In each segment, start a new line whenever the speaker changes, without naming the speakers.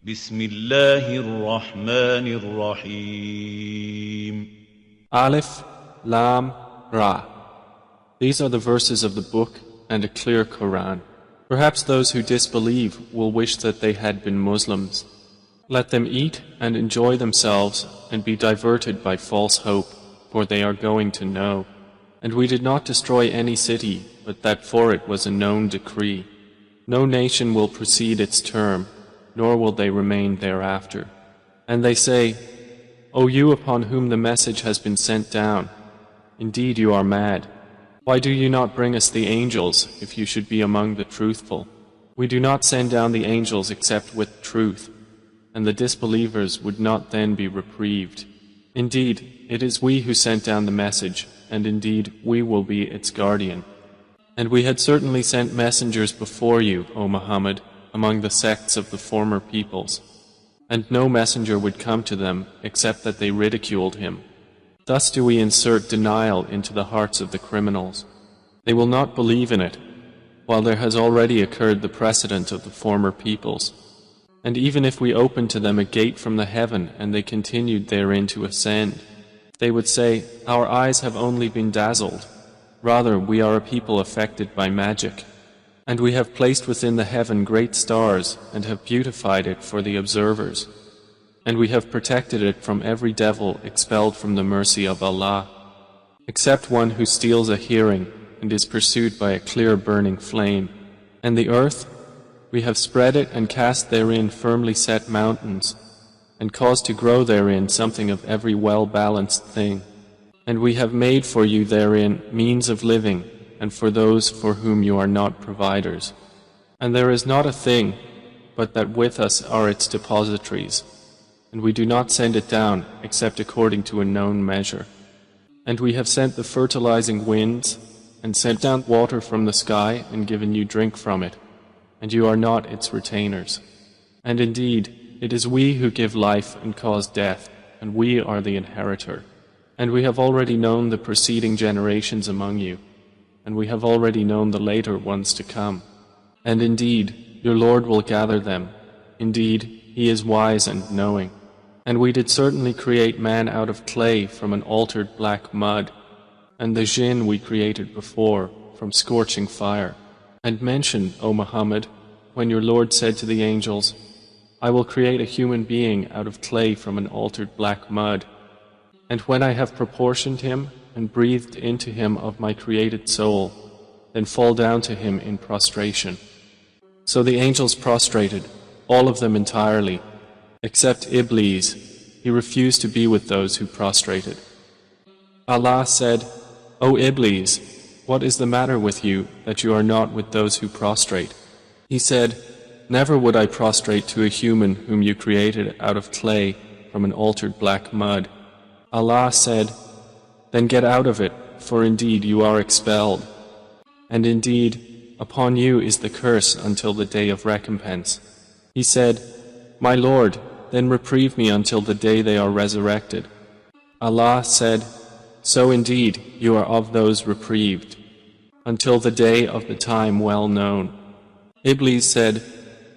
بسم الله الرحمن الرحيم.
Alif, Lam, Ra. These are the verses of the book and a clear Quran. Perhaps those who disbelieve will wish that they had been Muslims. Let them eat and enjoy themselves and be diverted by false hope, for they are going to know. And we did not destroy any city, but that for it was a known decree. No nation will precede its term, nor will they remain thereafter. And they say, O you upon whom the message has been sent down, indeed you are mad. Why do you not bring us the angels, if you should be among the truthful? We do not send down the angels except with truth, and the disbelievers would not then be reprieved. Indeed, it is we who sent down the message, and indeed we will be its guardian. And we had certainly sent messengers before you, O Muhammad, among the sects of the former peoples, and no messenger would come to them except that they ridiculed him. Thus do we insert denial into the hearts of the criminals. They will not believe in it, while there has already occurred the precedent of the former peoples. And even if we opened to them a gate from the heaven and they continued therein to ascend, they would say, Our eyes have only been dazzled. Rather, we are a people affected by magic. And we have placed within the heaven great stars and have beautified it for the observers. And we have protected it from every devil expelled from the mercy of Allah, except one who steals a hearing and is pursued by a clear burning flame. And the earth, we have spread it and cast therein firmly set mountains, and caused to grow therein something of every well-balanced thing. And we have made for you therein means of living, and for those for whom you are not providers. And there is not a thing, but that with us are its depositories, and we do not send it down except according to a known measure. And we have sent the fertilizing winds, and sent down water from the sky, and given you drink from it, and you are not its retainers. And indeed, it is we who give life and cause death, and we are the inheritor. And we have already known the preceding generations among you, and we have already known the later ones to come. And indeed, your Lord will gather them. Indeed, He is wise and knowing. And we did certainly create man out of clay from an altered black mud, and the jinn we created before from scorching fire. And mention, O Muhammad, when your Lord said to the angels, I will create a human being out of clay from an altered black mud. And when I have proportioned him and breathed into him of my created soul, then fall down to him in prostration. So the angels prostrated, all of them entirely, except Iblis. He refused to be with those who prostrated. Allah said, O Iblis, what is the matter with you that you are not with those who prostrate? He said, Never would I prostrate to a human whom you created out of clay from an altered black mud. Allah said, Then get out of it, for indeed you are expelled. And indeed, upon you is the curse until the day of recompense. He said, My Lord, then reprieve me until the day they are resurrected. Allah said, So indeed you are of those reprieved, until the day of the time well known. Iblis said,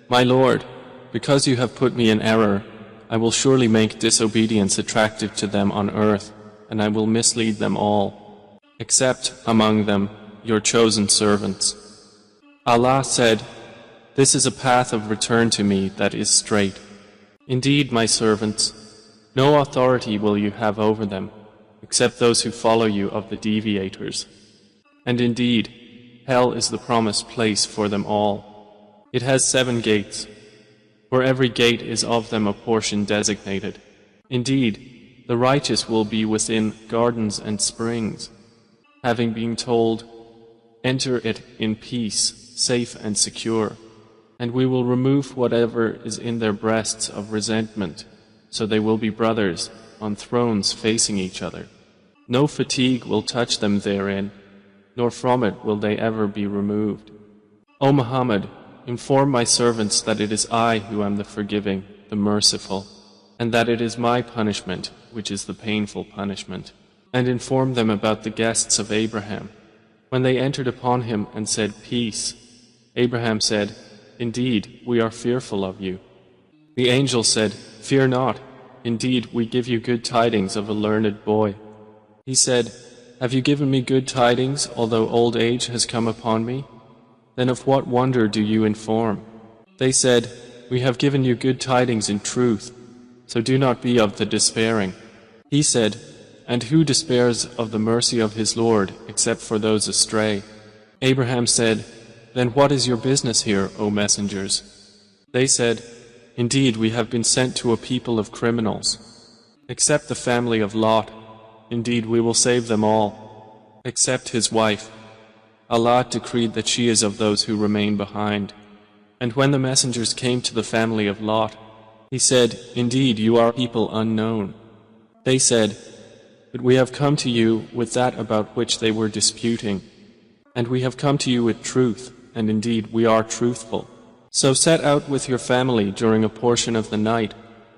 My Lord, because you have put me in error, I will surely make disobedience attractive to them on earth, and I will mislead them all, except among them your chosen servants. Allah said, This is a path of return to me that is straight. Indeed, my servants, no authority will you have over them, except those who follow you of the deviators. And indeed, hell is the promised place for them all. It has 7 gates. For every gate is of them a portion designated. Indeed, the righteous will be within gardens and springs, having been told, Enter it in peace, safe and secure, and we will remove whatever is in their breasts of resentment, so they will be brothers on thrones facing each other. No fatigue will touch them therein, nor from it will they ever be removed. O Muhammad, inform my servants that it is I who am the forgiving, the merciful, and that it is my punishment which is the painful punishment. And inform them about the guests of Abraham. When they entered upon him and said, Peace, Abraham said, Indeed, we are fearful of you. The angel said, "Fear not. Indeed, we give you good tidings of a learned boy." He said, "Have you given me good tidings, although old age has come upon me? Then of what wonder do you inform?" They said, "We have given you good tidings in truth, so do not be of the despairing." He said, "And who despairs of the mercy of his Lord, except for those astray?" Abraham said, "Then what is your business here, O messengers?" They said, "Indeed, we have been sent to a people of criminals. Except the family of Lot, indeed we will save them all. Except his wife, Allah decreed that she is of those who remain behind." And when the messengers came to the family of Lot, he said, "Indeed, you are people unknown." They said, "But we have come to you with that about which they were disputing, and we have come to you with truth, and indeed we are truthful. So set out with your family during a portion of the night,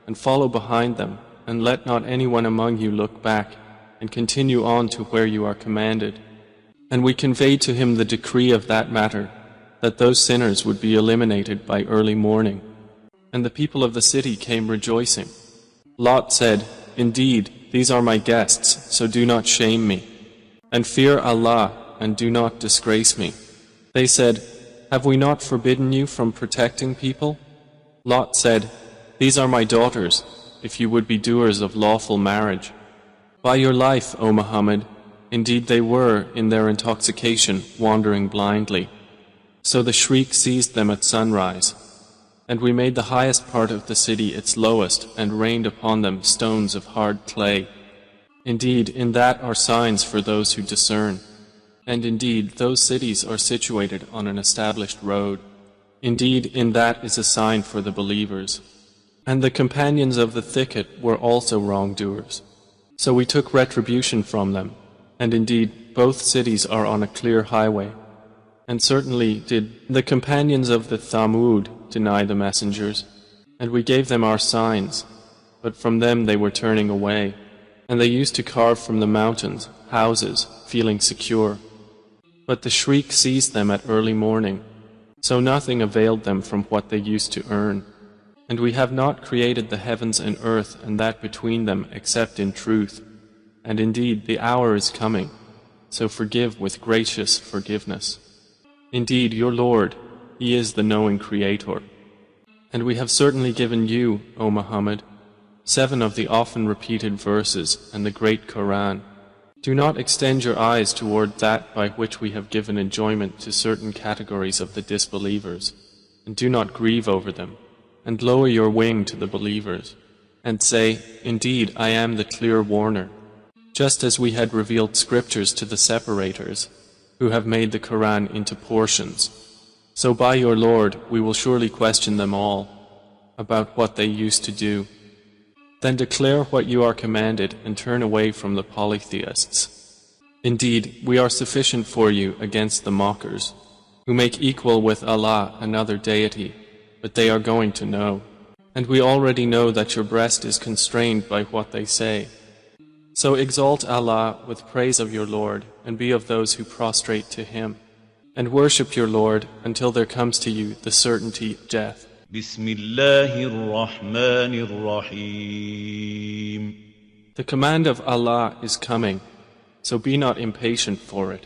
and follow behind them, and let not anyone among you look back, and continue on to where you are commanded." And we conveyed to him the decree of that matter, that those sinners would be eliminated by early morning. And the people of the city came rejoicing. Lot said, "Indeed, these are my guests, so do not shame me. And fear Allah, and do not disgrace me." They said, "Have we not forbidden you from protecting people?" Lot said, "These are my daughters, if you would be doers of lawful marriage." By your life, O Muhammad, indeed they were, in their intoxication, wandering blindly. So the shriek seized them at sunrise, and we made the highest part of the city its lowest, and rained upon them stones of hard clay. Indeed, in that are signs for those who discern. And indeed, those cities are situated on an established road. Indeed, in that is a sign for the believers. And the companions of the thicket were also wrongdoers. So we took retribution from them. And indeed, both cities are on a clear highway. And certainly did the companions of the Thamud deny the messengers. And we gave them our signs, but from them they were turning away. And they used to carve from the mountains houses, feeling secure. But the shriek seized them at early morning, so nothing availed them from what they used to earn. And we have not created the heavens and earth and that between them except in truth. And indeed the hour is coming, so forgive with gracious forgiveness. Indeed, your Lord, He is the knowing Creator. And we have certainly given you, O Muhammad, 7 of the often repeated verses and the great Quran. Do not extend your eyes toward that by which we have given enjoyment to certain categories of the disbelievers, and do not grieve over them, and lower your wing to the believers, and say, "Indeed, I am the clear warner," just as we had revealed scriptures to the separators, who have made the Quran into portions. So by your Lord, we will surely question them all about what they used to do. Then declare what you are commanded and turn away from the polytheists. Indeed, we are sufficient for you against the mockers, who make equal with Allah another deity, but they are going to know. And we already know that your breast is constrained by what they say. So exalt Allah with praise of your Lord, and be of those who prostrate to Him, and worship your Lord until there comes to you the certainty of death.
بسم الله الرحمن الرحيم.
The command of Allah is coming, so be not impatient for it.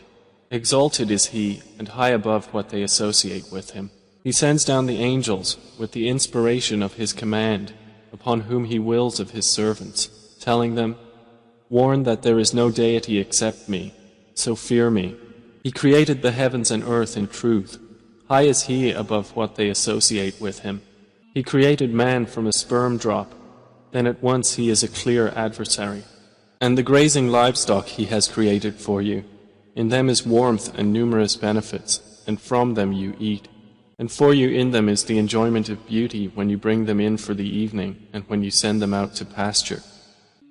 Exalted is He, and high above what they associate with Him. He sends down the angels with the inspiration of His command upon whom He wills of His servants, telling them, "Warn that there is no deity except me, so fear me." He created the heavens and earth in truth. High is He above what they associate with Him. He created man from a sperm drop, then at once he is a clear adversary. And the grazing livestock He has created for you. In them is warmth and numerous benefits, and from them you eat. And for you in them is the enjoyment of beauty when you bring them in for the evening and when you send them out to pasture.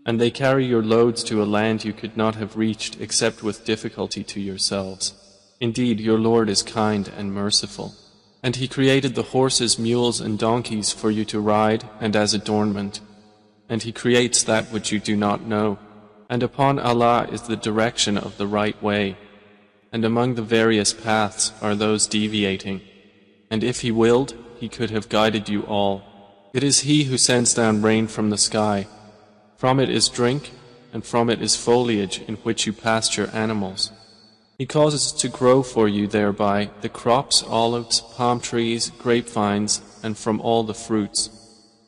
And they carry your loads to a land you could not have reached except with difficulty to yourselves. Indeed, your Lord is kind and merciful. And He created the horses, mules, and donkeys for you to ride and as adornment. And He creates that which you do not know. And upon Allah is the direction of the right way. And among the various paths are those deviating. And if He willed, He could have guided you all. It is He who sends down rain from the sky. From it is drink, and from it is foliage in which you pasture animals. He causes to grow for you thereby the crops, olives, palm trees, grapevines, and from all the fruits.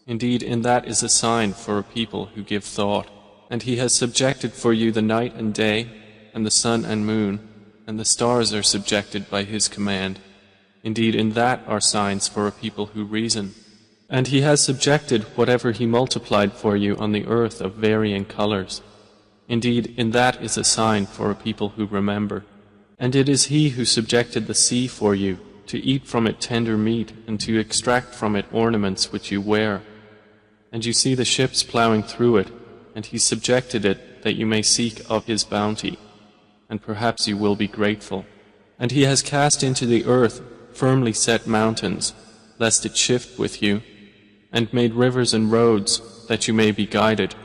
Indeed, in that is a sign for a people who give thought. And He has subjected for you the night and day, and the sun and moon, and the stars are subjected by His command. Indeed, in that are signs for a people who reason. And He has subjected whatever He multiplied for you on the earth of varying colors. Indeed, in that is a sign for a people who remember. And it is He who subjected the sea for you, to eat from it tender meat, and to extract from it ornaments which you wear. And you see the ships plowing through it, and He subjected it that you may seek of His bounty, and perhaps you will be grateful. And He has cast into the earth firmly set mountains, lest it shift with you, and made rivers and roads, that you may be guided,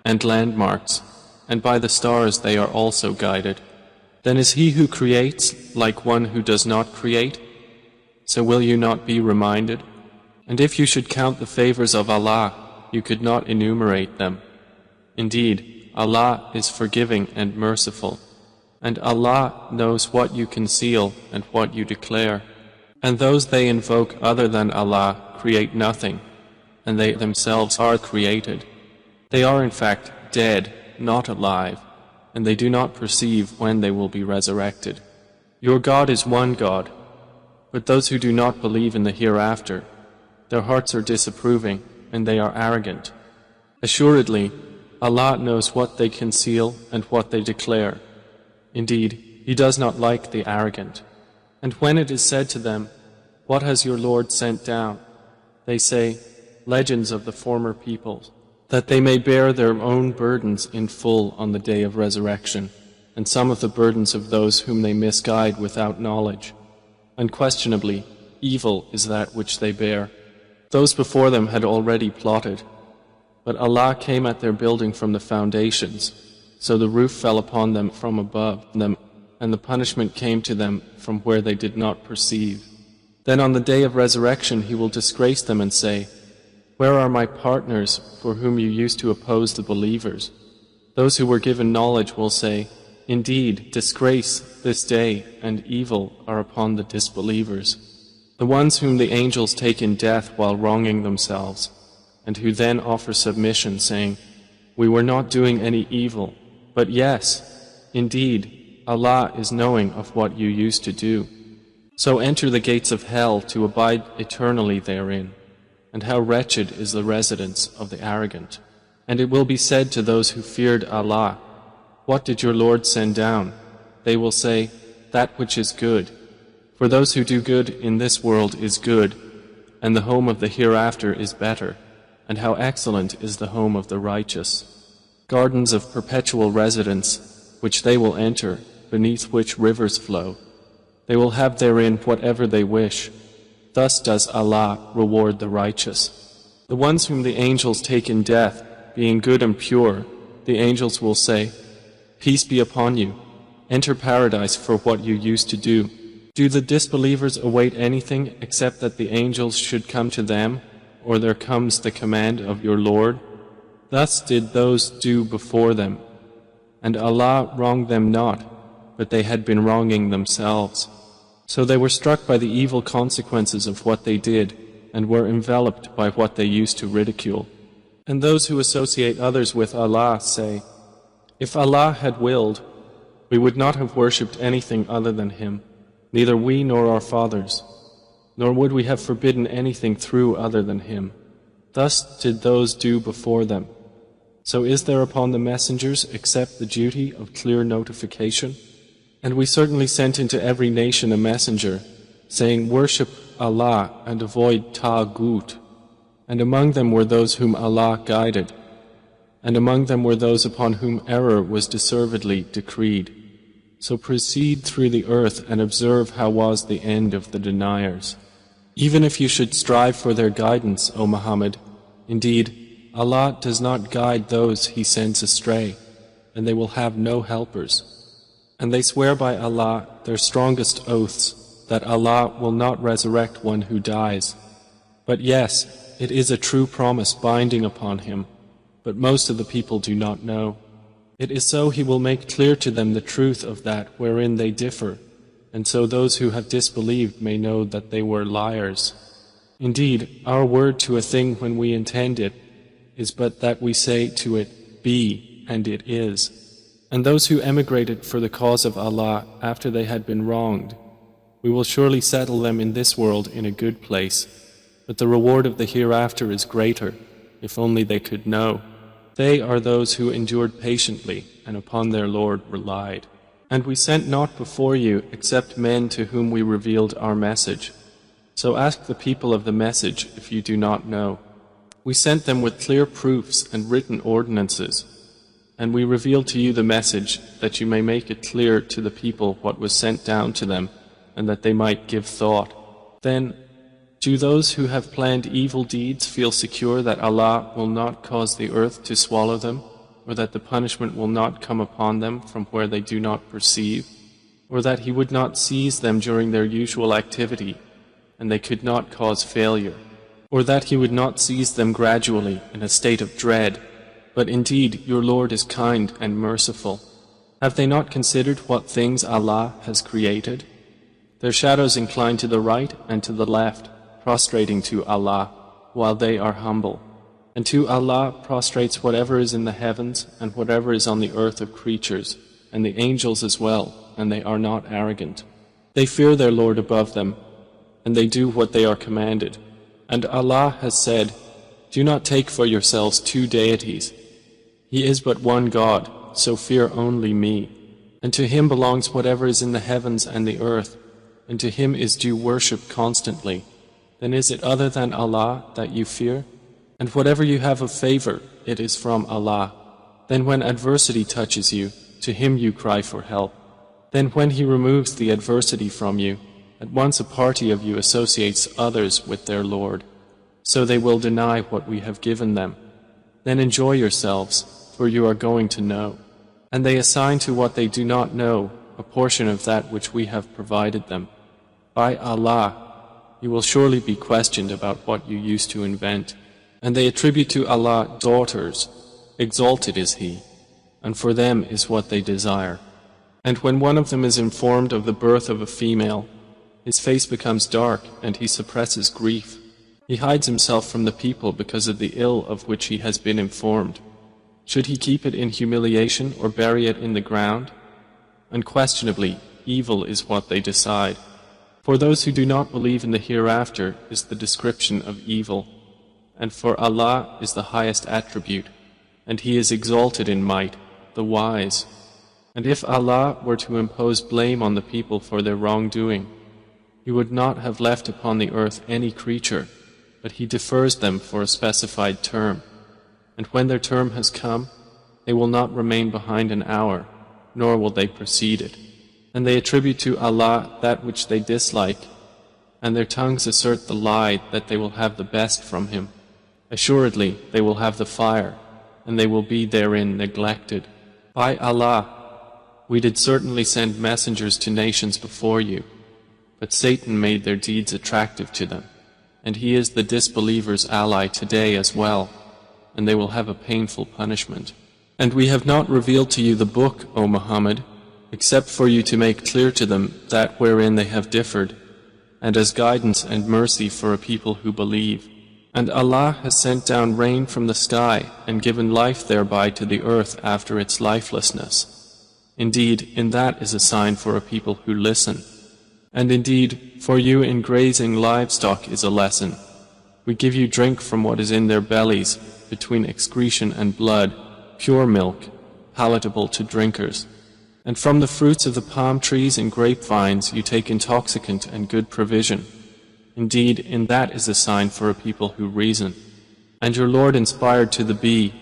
and landmarks, and by the stars they are also guided. Then is He who creates like one who does not create? So will you not be reminded? And if you should count the favors of Allah, you could not enumerate them. Indeed, Allah is forgiving and merciful, and Allah knows what you conceal and what you declare. And those they invoke other than Allah create nothing, and they themselves are created. They are in fact dead, not alive, and they do not perceive when they will be resurrected. Your God is one God, but those who do not believe in the hereafter, their hearts are disapproving, and they are arrogant. Assuredly, Allah knows what they conceal and what they declare. Indeed, He does not like the arrogant. And when it is said to them, "What has your Lord sent down?" they say, "Legends of the former peoples, that they may bear their own burdens in full on the day of resurrection, and some of the burdens of those whom they misguide without knowledge. Unquestionably, evil is that which they bear. Those before them had already plotted, but Allah came at their building from the foundations, so the roof fell upon them from above them, and the punishment came to them from where they did not perceive. Then on the day of resurrection He will disgrace them and say, "Where are my partners for whom you used to oppose the believers?" Those who were given knowledge will say, "Indeed, disgrace this day and evil are upon the disbelievers, the ones whom the angels take in death while wronging themselves, and who then offer submission, saying, 'We were not doing any evil, but yes, indeed, Allah is knowing of what you used to do.' So enter the gates of hell to abide eternally therein, and how wretched is the residence of the arrogant. And it will be said to those who feared Allah, 'What did your Lord send down?' They will say, 'That which is good.' For those who do good in this world is good, and the home of the hereafter is better, and how excellent is the home of the righteous. Gardens of perpetual residence, which they will enter, beneath which rivers flow. They will have therein whatever they wish. Thus does Allah reward the righteous. The ones whom the angels take in death, being good and pure, the angels will say, 'Peace be upon you. Enter paradise for what you used to do.' Do the disbelievers await anything except that the angels should come to them, or there comes the command of your Lord? Thus did those do before them, and Allah wronged them not, but they had been wronging themselves. So they were struck by the evil consequences of what they did, and were enveloped by what they used to ridicule. And those who associate others with Allah say, 'If Allah had willed, we would not have worshipped anything other than Him, neither we nor our fathers, nor would we have forbidden anything through other than Him. Thus did those do before them. So is there upon the messengers except the duty of clear notification? And we certainly sent into every nation a messenger, saying, Worship Allah and avoid Taghut. And among them were those whom Allah guided, and among them were those upon whom error was deservedly decreed. So proceed through the earth and observe how was the end of the deniers. Even if you should strive for their guidance, O Muhammad, indeed, Allah does not guide those He sends astray, and they will have no helpers. And they swear by Allah their strongest oaths that Allah will not resurrect one who dies. But yes, it is a true promise binding upon him, but most of the people do not know. It is so he will make clear to them the truth of that wherein they differ, and so those who have disbelieved may know that they were liars. Indeed, our word to a thing when we intend it is but that we say to it, Be, and it is. And those who emigrated for the cause of Allah after they had been wronged, we will surely settle them in this world in a good place, but the reward of the hereafter is greater, if only they could know. They are those who endured patiently and upon their Lord relied. And we sent not before you except men to whom we revealed our message. So ask the people of the message if you do not know. We sent them with clear proofs and written ordinances, and we revealed to you the message that you may make it clear to the people what was sent down to them, and that they might give thought. Then, do those who have planned evil deeds feel secure that Allah will not cause the earth to swallow them, or that the punishment will not come upon them from where they do not perceive, or that He would not seize them during their usual activity, and they could not cause failure, or that He would not seize them gradually in a state of dread? But indeed, your Lord is kind and merciful. Have they not considered what things Allah has created? Their shadows incline to the right and to the left, prostrating to Allah, while they are humble. And to Allah prostrates whatever is in the heavens and whatever is on the earth of creatures, and the angels as well, and they are not arrogant. They fear their Lord above them, and they do what they are commanded. And Allah has said, Do not take for yourselves two deities. He is but one God, so fear only me. And to Him belongs whatever is in the heavens and the earth, and to Him is due worship constantly. Then is it other than Allah that you fear? And whatever you have of favor, it is from Allah. Then when adversity touches you, to Him you cry for help. Then when He removes the adversity from you, at once a party of you associates others with their Lord. So they will deny what we have given them. Then enjoy yourselves, for you are going to know. And they assign to what they do not know a portion of that which we have provided them. By Allah, you will surely be questioned about what you used to invent. And they attribute to Allah daughters. Exalted is He, and for them is what they desire. And when one of them is informed of the birth of a female, his face becomes dark and he suppresses grief. He hides himself from the people because of the ill of which he has been informed. Should he keep it in humiliation or bury it in the ground? Unquestionably, evil is what they decide. For those who do not believe in the hereafter is the description of evil, and for Allah is the highest attribute, and He is exalted in might, the wise. And if Allah were to impose blame on the people for their wrongdoing, He would not have left upon the earth any creature, but He defers them for a specified term. And when their term has come, they will not remain behind an hour, nor will they precede it. And they attribute to Allah that which they dislike, and their tongues assert the lie that they will have the best from Him. Assuredly, they will have the fire, and they will be therein neglected. By Allah, we did certainly send messengers to nations before you, but Satan made their deeds attractive to them, and he is the disbelievers' ally today as well, and they will have a painful punishment. And we have not revealed to you the book, O Muhammad, except for you to make clear to them that wherein they have differed, and as guidance and mercy for a people who believe. And Allah has sent down rain from the sky and given life thereby to the earth after its lifelessness. Indeed, in that is a sign for a people who listen. And indeed, for you in grazing livestock is a lesson. We give you drink from what is in their bellies, between excretion and blood, pure milk, palatable to drinkers. And from the fruits of the palm trees and grapevines you take intoxicant and good provision. Indeed, in that is a sign for a people who reason. And your Lord inspired to the bee,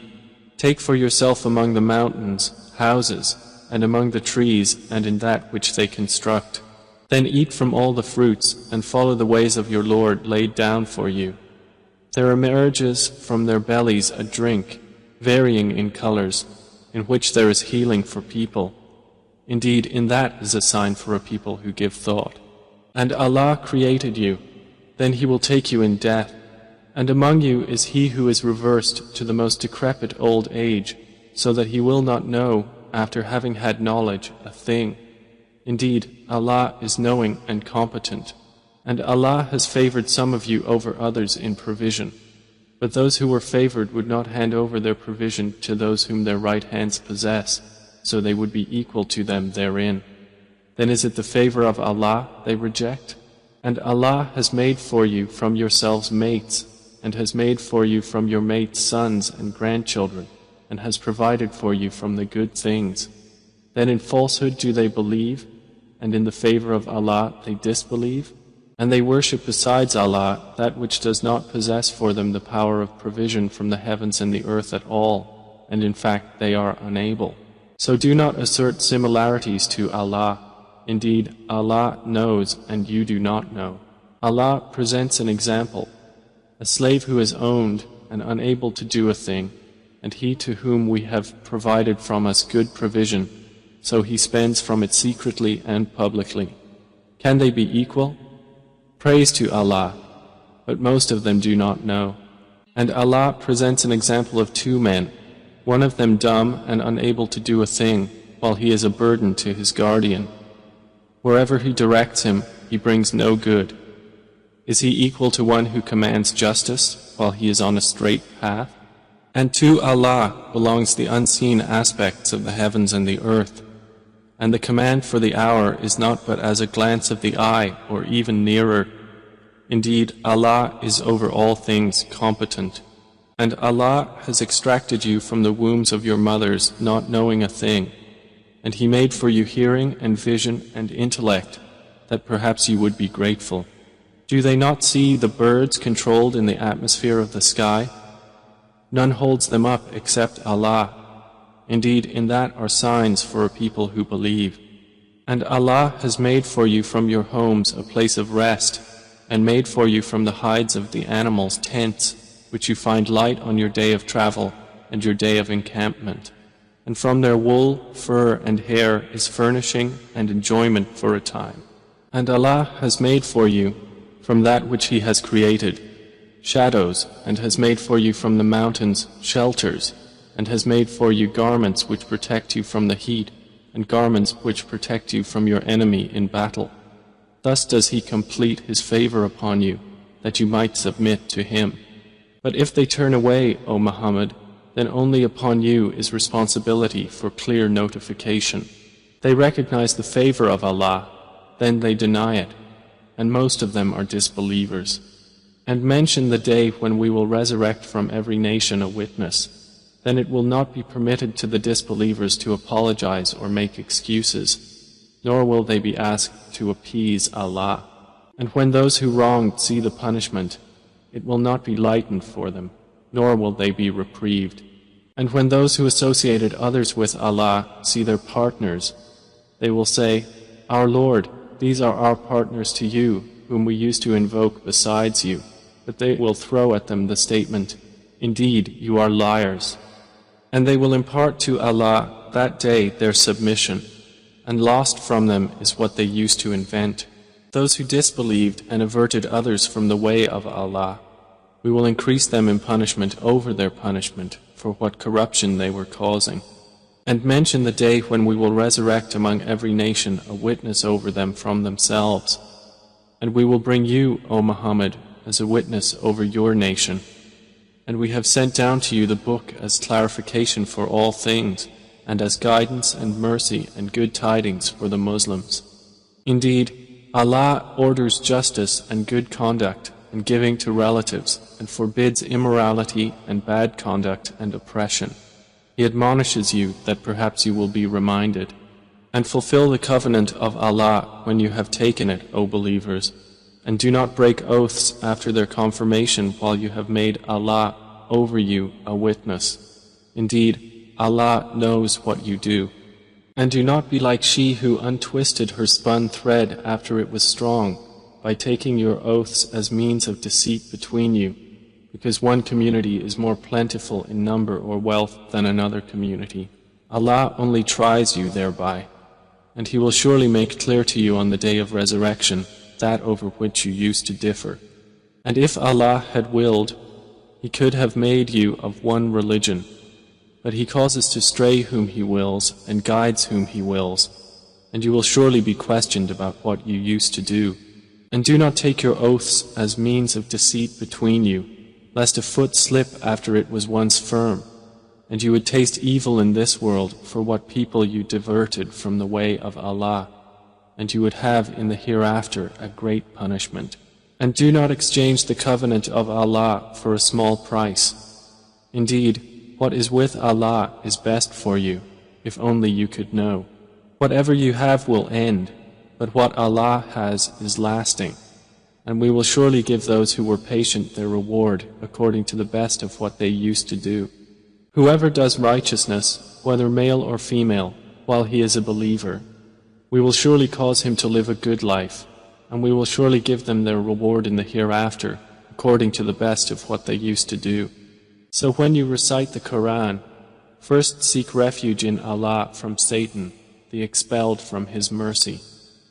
Take for yourself among the mountains, houses, and among the trees, and in that which they construct. Then eat from all the fruits, and follow the ways of your Lord laid down for you. There emerges from their bellies a drink, varying in colors, in which there is healing for people. Indeed, in that is a sign for a people who give thought. And Allah created you, then He will take you in death, And among you is he who is reversed to the most decrepit old age, so that he will not know, after having had knowledge, a thing. Indeed, Allah is knowing and competent. And Allah has favored some of you over others in provision. But those who were favored would not hand over their provision to those whom their right hands possess, so they would be equal to them therein. Then is it the favor of Allah they reject? And Allah has made for you from yourselves mates, and has made for you from your mates sons and grandchildren, and has provided for you from the good things. Then in falsehood do they believe, and in the favor of Allah they disbelieve? And they worship besides Allah that which does not possess for them the power of provision from the heavens and the earth at all, and in fact they are unable. So do not assert similarities to Allah. Indeed, Allah knows and you do not know. Allah presents an example: a slave who is owned and unable to do a thing, and he to whom we have provided from us good provision, so he spends from it secretly and publicly. Can they be equal? Praise to Allah, but most of them do not know. And Allah presents an example of two men, one of them dumb and unable to do a thing, while he is a burden to his guardian. Wherever he directs him, he brings no good. Is he equal to one who commands justice while he is on a straight path? And to Allah belongs the unseen aspects of the heavens and the earth. And the command for the hour is not but as a glance of the eye or even nearer. Indeed, Allah is over all things competent. And Allah has extracted you from the wombs of your mothers not knowing a thing. And He made for you hearing and vision and intellect, that perhaps you would be grateful. Do they not see the birds controlled in the atmosphere of the sky? None holds them up except Allah. Indeed, in that are signs for a people who believe. And Allah has made for you from your homes a place of rest, and made for you from the hides of the animals tents, which you find light on your day of travel and your day of encampment. And from their wool, fur, and hair is furnishing and enjoyment for a time. And Allah has made for you, from that which He has created, shadows, and has made for you from the mountains shelters, and has made for you garments which protect you from the heat, and garments which protect you from your enemy in battle. Thus does He complete His favor upon you, that you might submit to Him. But if they turn away, O Muhammad, then only upon you is responsibility for clear notification. They recognize the favor of Allah, then they deny it, and most of them are disbelievers. And mention the day when we will resurrect from every nation a witness. Then it will not be permitted to the disbelievers to apologize or make excuses, nor will they be asked to appease Allah. And when those who wronged see the punishment, it will not be lightened for them, nor will they be reprieved. And when those who associated others with Allah see their partners, they will say, Our Lord, these are our partners to you, whom we used to invoke besides you. But they will throw at them the statement, Indeed, you are liars. And they will impart to Allah that day their submission, and lost from them is what they used to invent. Those who disbelieved and averted others from the way of Allah, we will increase them in punishment over their punishment for what corruption they were causing. And mention the day when we will resurrect among every nation a witness over them from themselves. And we will bring you, O Muhammad, as a witness over your nation. And we have sent down to you the book as clarification for all things, and as guidance and mercy and good tidings for the Muslims. Indeed, Allah orders justice and good conduct and giving to relatives, and forbids immorality and bad conduct and oppression. He admonishes you that perhaps you will be reminded. And fulfill the covenant of Allah when you have taken it, O believers, and do not break oaths after their confirmation while you have made Allah over you a witness. Indeed, Allah knows what you do. And do not be like she who untwisted her spun thread after it was strong, by taking your oaths as means of deceit between you, because one community is more plentiful in number or wealth than another community. Allah only tries you thereby, and He will surely make clear to you on the day of resurrection that over which you used to differ. And if Allah had willed, He could have made you of one religion. But He causes to stray whom He wills and guides whom He wills. And you will surely be questioned about what you used to do. And do not take your oaths as means of deceit between you, lest a foot slip after it was once firm, and you would taste evil in this world for what people you diverted from the way of Allah, and you would have in the hereafter a great punishment. And do not exchange the covenant of Allah for a small price. Indeed, what is with Allah is best for you, if only you could know. Whatever you have will end, but what Allah has is lasting. And we will surely give those who were patient their reward according to the best of what they used to do. Whoever does righteousness, whether male or female, while he is a believer, we will surely cause him to live a good life, and we will surely give them their reward in the hereafter, according to the best of what they used to do. So when you recite the Quran, first seek refuge in Allah from Satan, the expelled from His mercy.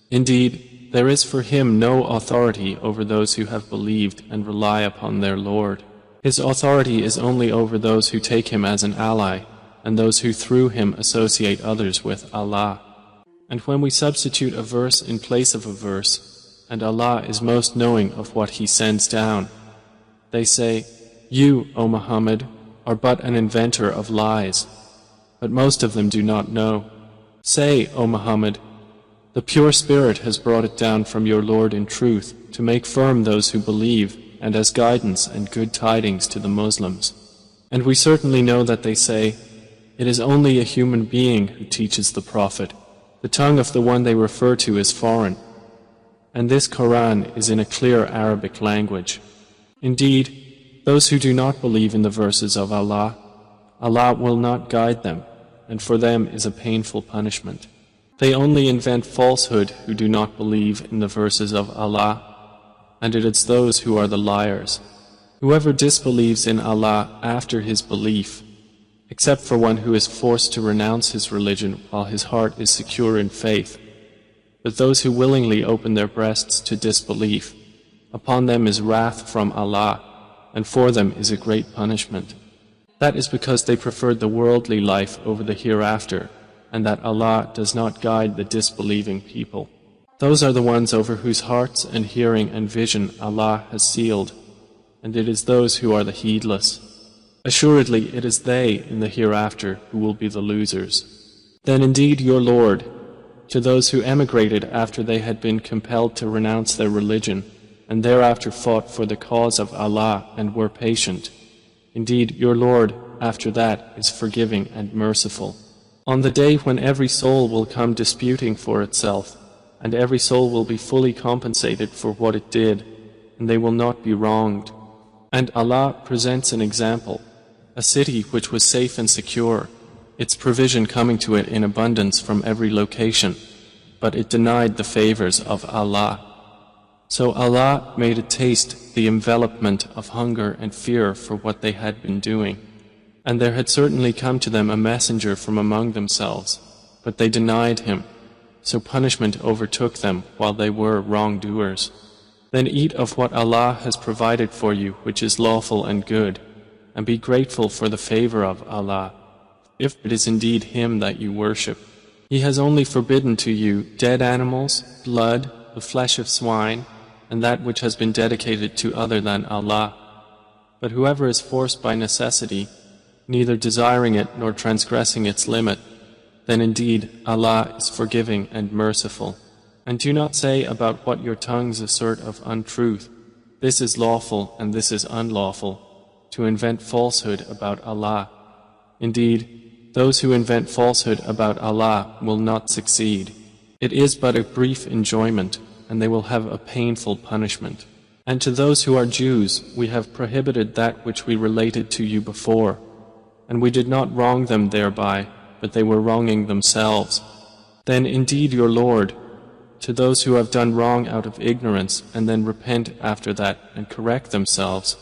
Indeed, there is for him no authority over those who have believed and rely upon their Lord. His authority is only over those who take him as an ally, and those who through him associate others with Allah. And when we substitute a verse in place of a verse, and Allah is most knowing of what He sends down, they say, "You, O Muhammad, are but an inventor of lies." But most of them do not know. Say, O Muhammad, the pure Spirit has brought it down from your Lord in truth to make firm those who believe and as guidance and good tidings to the Muslims. And we certainly know that they say, "It is only a human being who teaches the Prophet. The tongue of the one they refer to is foreign." And this Quran is in a clear Arabic language. Indeed, those who do not believe in the verses of Allah, Allah will not guide them, and for them is a painful punishment. They only invent falsehood who do not believe in the verses of Allah, and it is those who are the liars. Whoever disbelieves in Allah after his belief, except for one who is forced to renounce his religion while his heart is secure in faith, but those who willingly open their breasts to disbelief, upon them is wrath from Allah, and for them is a great punishment. That is because they preferred the worldly life over the hereafter, and that Allah does not guide the disbelieving people. Those are the ones over whose hearts and hearing and vision Allah has sealed, and it is those who are the heedless. Assuredly, it is they in the hereafter who will be the losers. Then indeed your Lord, to those who emigrated after they had been compelled to renounce their religion, and thereafter fought for the cause of Allah and were patient, indeed your Lord, after that, is forgiving and merciful. On the day when every soul will come disputing for itself, and every soul will be fully compensated for what it did, and they will not be wronged. And Allah presents an example, a city which was safe and secure, its provision coming to it in abundance from every location, but it denied the favors of Allah. So Allah made it taste the envelopment of hunger and fear for what they had been doing. And there had certainly come to them a messenger from among themselves, but they denied him, so punishment overtook them while they were wrongdoers. Then eat of what Allah has provided for you, which is lawful and good, and be grateful for the favor of Allah, if it is indeed Him that you worship. He has only forbidden to you dead animals, blood, the flesh of swine, and that which has been dedicated to other than Allah. But whoever is forced by necessity, neither desiring it nor transgressing its limit, then indeed Allah is forgiving and merciful. And do not say about what your tongues assert of untruth, "This is lawful and this is unlawful," to invent falsehood about Allah. Indeed, those who invent falsehood about Allah will not succeed. It is but a brief enjoyment, and they will have a painful punishment. And to those who are Jews, we have prohibited that which we related to you before, and we did not wrong them thereby, but they were wronging themselves. Then indeed your Lord, to those who have done wrong out of ignorance and then repent after that and correct themselves,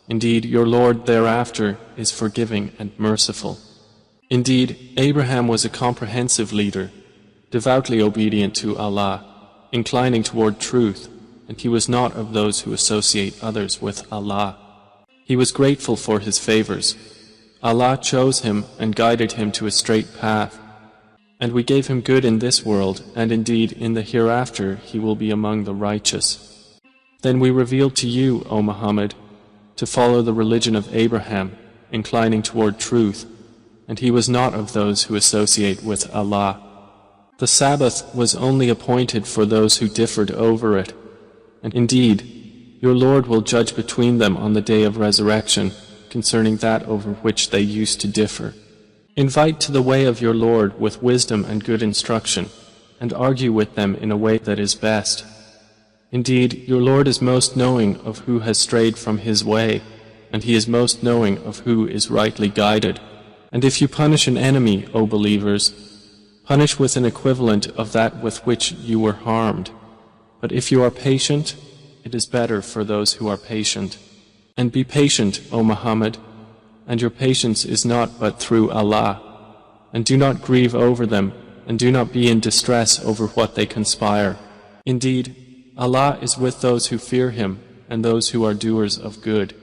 indeed your Lord thereafter is forgiving and merciful. Indeed, Abraham was a comprehensive leader, devoutly obedient to Allah, inclining toward truth, and he was not of those who associate others with Allah. He was grateful for his favors. Allah chose him and guided him to a straight path. And we gave him good in this world, and indeed in the hereafter he will be among the righteous. Then we revealed to you, O Muhammad, to follow the religion of Abraham, inclining toward truth, and he was not of those who associate with Allah. The Sabbath was only appointed for those who differed over it, and indeed, your Lord will judge between them on the day of resurrection concerning that over which they used to differ. Invite to the way of your Lord with wisdom and good instruction, and argue with them in a way that is best. Indeed, your Lord is most knowing of who has strayed from his way, and he is most knowing of who is rightly guided. And if you punish an enemy, O believers, punish with an equivalent of that with which you were harmed. But if you are patient, it is better for those who are patient. And be patient, O Muhammad, and your patience is not but through Allah. And do not grieve over them, and do not be in distress over what they conspire. Indeed, Allah is with those who fear Him and those who are doers of good.